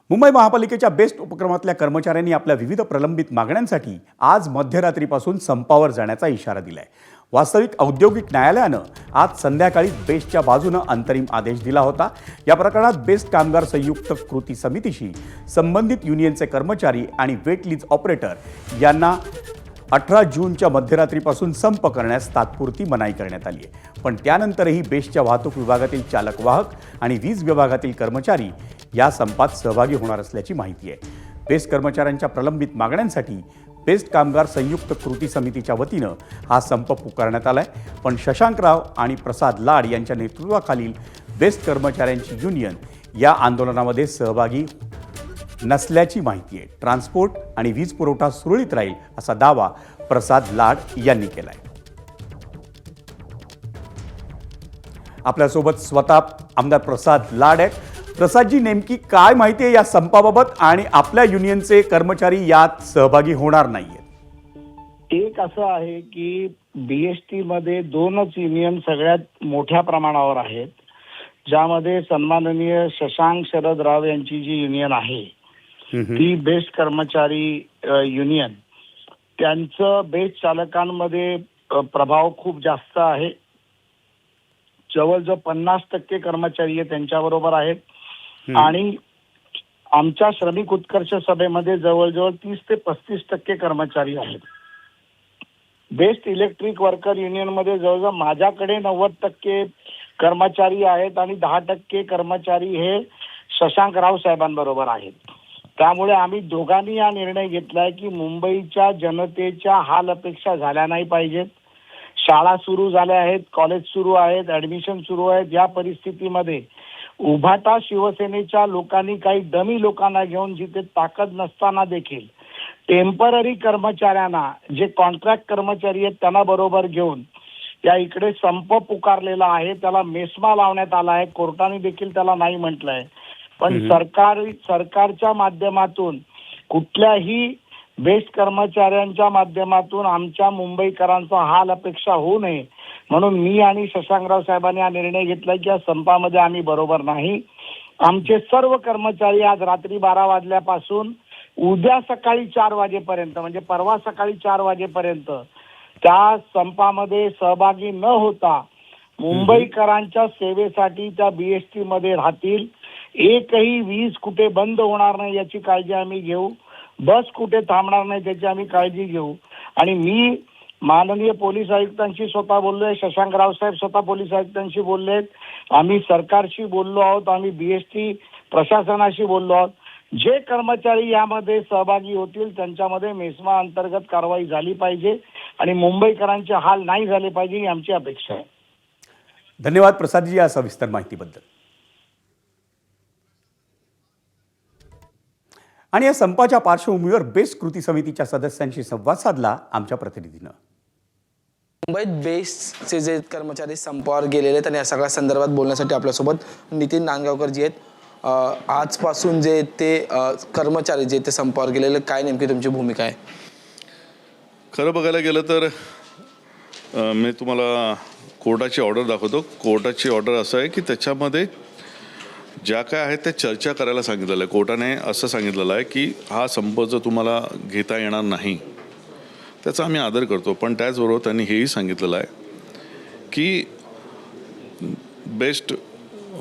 मुंबई महापालिकेच्या बेस्ट उपक्रमातल्या कर्मचाऱ्यांनी आपल्या विविध प्रलंबित मागण्यांसाठी आज मध्यरात्रीपासून संपावर जाण्याचा इशारा दिलाय। वास्तविक औद्योगिक न्यायालयानं आज संध्याकाळी बेस्टच्या बाजूनं अंतरिम आदेश दिला होता। या प्रकरणात बेस्ट कामगार संयुक्त कृती समितीशी संबंधित युनियनचे कर्मचारी आणि वेट लीज ऑपरेटर यांना 18 जूनच्या मध्यरात्रीपासून संप करण्यास तात्पुरती मनाई करण्यात आली आहे। पण त्यानंतरही बेस्टच्या वाहतूक विभागातील चालक वाहक आणि वीज विभागातील कर्मचारी या संपात सहभागी होणार असल्याची माहिती आहे। बेस्ट कर्मचाऱ्यांच्या प्रलंबित मागण्यांसाठी बेस्ट कामगार संयुक्त कृती समितीच्या वतीनं हा संप पुकारण्यात आलाय। पण शशांकराव आणि प्रसाद लाड यांच्या नेतृत्वाखालील बेस्ट कर्मचाऱ्यांची युनियन या आंदोलनामध्ये सहभागी नसल्याची माहिती आहे। ट्रान्सपोर्ट आणि वीज पुरवठा सुरळीत राहील असा दावा प्रसाद लाड यांनी केलाय। आपल्यासोबत स्वतः आमदार प्रसाद लाड आहेत। प्रसादजी, नेमकी काय माहिती आहे या संपाबाबत आणि आपल्या युनियनचे कर्मचारी यात सहभागी होणार नाहीयेत? एक असं आहे की बीएसटी मध्ये दोनच युनियन सगळ्यात मोठ्या प्रमाणावर आहेत, ज्यामध्ये सन्माननीय शशांक शरद राव यांची जी युनियन आहे ती बेस्ट कर्मचारी युनियन, त्यांचं बेस्ट चालकांमध्ये प्रभाव खूप जास्त आहे। जवळजवळ 50% कर्मचारी त्यांच्याबरोबर आहेत आणि आमच्या श्रमिक उत्कर्ष सभेमध्ये जवळजवळ 30 ते 35% कर्मचारी आहेत। बेस्ट इलेक्ट्रिक वर्कर युनियन मध्ये जवळजवळ माझ्याकडे 90% कर्मचारी आहेत आणि 10% कर्मचारी हे शशांक राव साहेबांबरोबर आहेत। त्यामुळे आम्ही दोघांनी हा निर्णय घेतलाय की मुंबईच्या जनतेच्या हाल अपेक्षा झाल्या नाही पाहिजेत। शाळा सुरू झाल्या आहेत, कॉलेज सुरू आहेत, ऍडमिशन सुरू आहेत। या परिस्थितीमध्ये उभाटा शिवसेनेच्या लोकांनी काही डमी लोकांना घेऊन जिथे ताकद नसताना देखील टेम्पररी कर्मचाऱ्यांना, जे कॉन्ट्रॅक्ट कर्मचारी आहेत त्यांना बरोबर घेऊन या इकडे संप पुकारलेला आहे। त्याला मेस्मा लावण्यात आला आहे, कोर्टाने देखील त्याला नाही म्हटलंय। पण सरकारच्या माध्यमातून कुठल्याही बेस्ट कर्मचाऱ्यांच्या माध्यमातून आमच्या मुंबईकरांचा हाल अपेक्षा होऊ नये म्हणून मी आणि शशांकराव साहेबांनी हा निर्णय घेतला की या संपामध्ये आम्ही बरोबर नाही। आमचे सर्व कर्मचारी आज रात्री 12 वाजल्यापासून उद्या सकाळी 4 वाजेपर्यंत, म्हणजे परवा सकाळी 4 वाजेपर्यंत त्या संपामध्ये सहभागी न होता मुंबईकरांच्या सेवेसाठी त्या बीएसटी मध्ये राहतील। एकही वीज कुठे बंद होणार नाही याची काळजी आम्ही घेऊ, बस कुठे थांबणार नाही त्याची आम्ही काळजी घेऊ। आणि मी माननीय पोलीस आयुक्तांशी स्वतः बोललोय, शशांकराव साहेब स्वतः पोलीस आयुक्तांशी बोललेत, आम्ही सरकारशी बोललो आहोत, आम्ही बीएसटी प्रशासनाशी बोललो आहोत। जे कर्मचारी यामध्ये सहभागी होतील त्यांच्यामध्ये मेस्मा अंतर्गत कारवाई झाली पाहिजे आणि मुंबईकरांचे हाल नाही झाले पाहिजे ही आमची अपेक्षा आहे। धन्यवाद प्रसादजी या सविस्तर माहितीबद्दल। आणि या संपाच्या पार्श्वभूमीवर बेस्ट कृती समितीच्या सदस्यांशी संवाद साधला आमच्या प्रतिनिधीनं। मुंबईत बेस्टचे जे कर्मचारी संपावर गेलेले आहेत आणि या सगळ्या संदर्भात बोलण्यासाठी आपल्यासोबत नितीन नांदगावकर आहेत। आजपासून जे ते कर्मचारी जे ते संपावर गेलेले, काय नेमकी तुमची भूमिका आहे? खरं बघायला गेलं तर मी तुम्हाला कोर्टाची ऑर्डर दाखवतो। कोर्टाची ऑर्डर असं आहे की त्याच्यामध्ये ज्या काय आहेत त्या चर्चा करायला सांगितलेलं आहे। कोर्टाने असं सांगितलेलं आहे की हा संप जर तुम्हाला घेता येणार नाही त्याचा आम्ही आदर करतो, पण त्याचबरोबर त्यांनी हेही सांगितलेलं आहे की बेस्ट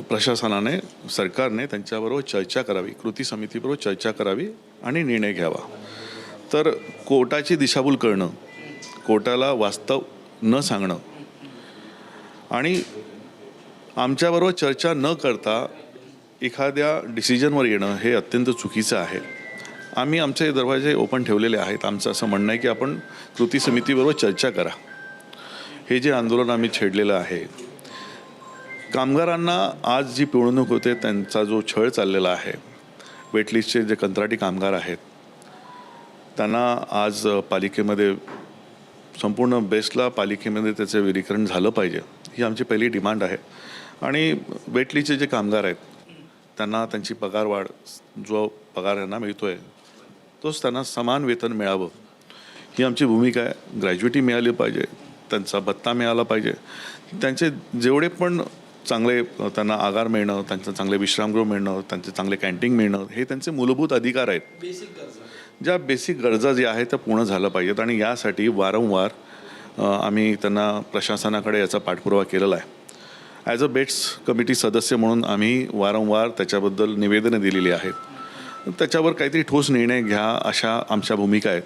प्रशासनाने, सरकारने त्यांच्याबरोबर चर्चा करावी, कृती समितीबरोबर चर्चा करावी आणि निर्णय घ्यावा। तर कोर्टाची दिशाभूल करणं, कोर्टाला वास्तव न सांगणं आणि आमच्याबरोबर चर्चा न करता एखाद्या डिसिजनवर येणं हे अत्यंत चुकीचं आहे। आम्ही आमचे दरवाजे ओपन ठेवलेले आहेत। आमचं असं म्हणणं आहे की आपण कृती समितीबरोबर चर्चा करा। हे जे आंदोलन आम्ही छेडलेलं आहे, कामगारांना आज जी पिळवणूक होते त्यांचा जो छळ चाललेला आहे, वेटलिस्टचे जे कंत्राटी कामगार आहेत त्यांना आज पालिकेमध्ये, संपूर्ण बेस्टला पालिकेमध्ये त्याचं विलीनीकरण झालं पाहिजे ही आमची पहिली डिमांड आहे। आणि वेटलिस्टचे जे कामगार आहेत त्यांना त्यांची पगारवाढ, जो पगार यांना मिळतो आहे तोच त्यांना समान वेतन मिळावं ही आमची भूमिका आहे। ग्रॅज्युटी मिळाली पाहिजे, त्यांचा भत्ता मिळाला पाहिजे, त्यांचे जेवढे पण चांगले त्यांना आगार मिळणं, त्यांचं चांगले विश्रामगृह मिळणं, त्यांचे चांगले कॅन्टीन मिळणं, हे त्यांचे मूलभूत अधिकार आहेत. ज्या बेसिक गरजा ज्या आहेत त्या पूर्ण झाल्या पाहिजेत आणि यासाठी वारंवार आम्ही त्यांना प्रशासनाकडे याचा पाठपुरावा केलेला आहे. ॲज अ बेट्स कमिटी सदस्य म्हणून आम्ही वारंवार त्याच्याबद्दल निवेदनं दिलेली आहेत. त्याच्यावर काहीतरी ठोस निर्णय घ्या अशा आमच्या भूमिका आहेत.